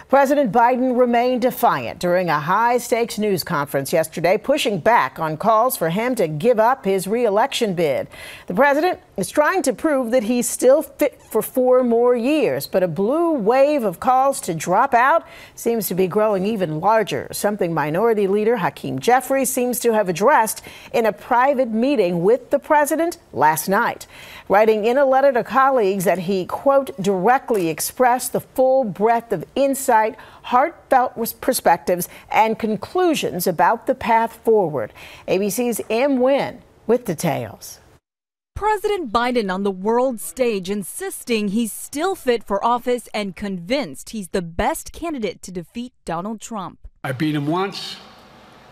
President Biden remained defiant during a high-stakes news conference yesterday, pushing back on calls for him to give up his re-election bid. The president is trying to prove that he's still fit for 4 more years, but a blue wave of calls to drop out seems to be growing even larger, something Minority Leader Hakeem Jeffries seems to have addressed in a private meeting with the president last night, writing in a letter to colleagues that he, quote, directly expressed the full breadth of insight, heartfelt perspectives and conclusions about the path forward. ABC's Em Nguyen with details. President Biden on the world stage insisting he's still fit for office and convinced he's the best candidate to defeat Donald Trump. I beat him once,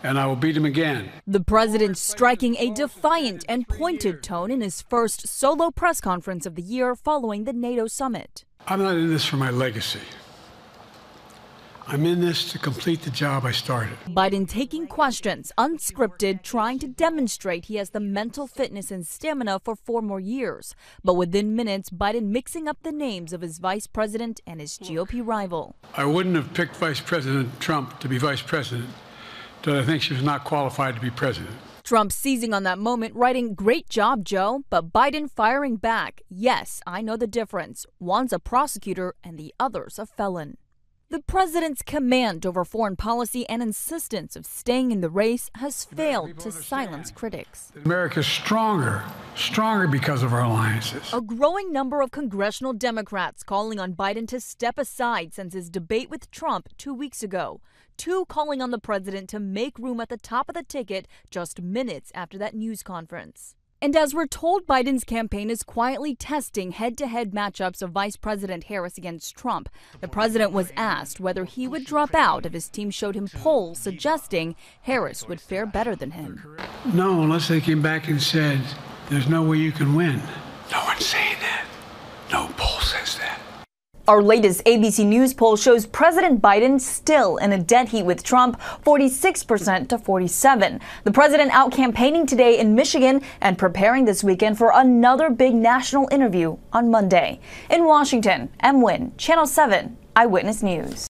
and I will beat him again. The president striking a defiant and pointed tone in his first solo press conference of the year following the NATO summit. I'm not in this for my legacy. I'm in this to complete the job I started. Biden taking questions, unscripted, trying to demonstrate he has the mental fitness and stamina for 4 more years. But within minutes, Biden mixing up the names of his vice president and his GOP rival. I wouldn't have picked Vice President Trump to be vice president, but I think she was not qualified to be president. Trump seizing on that moment, writing, "Great job, Joe," but Biden firing back, "Yes, I know the difference. One's a prosecutor and the other's a felon." The president's command over foreign policy and insistence of staying in the race has failed to silence critics. America's stronger because of our alliances. A growing number of congressional Democrats calling on Biden to step aside since his debate with Trump 2 weeks ago. 2 calling on the president to make room at the top of the ticket just minutes after that news conference. And as we're told, Biden's campaign is quietly testing head-to-head matchups of Vice President Harris against Trump. The president was asked whether he would drop out if his team showed him polls suggesting Harris would fare better than him. No, unless they came back and said, there's no way you can win. No one's saying that. No poll says that. Our latest ABC News poll shows President Biden still in a dead heat with Trump, 46% to 47%. The president out campaigning today in Michigan and preparing this weekend for another big national interview on Monday. In Washington, Em Nguyen, Channel 7, Eyewitness News.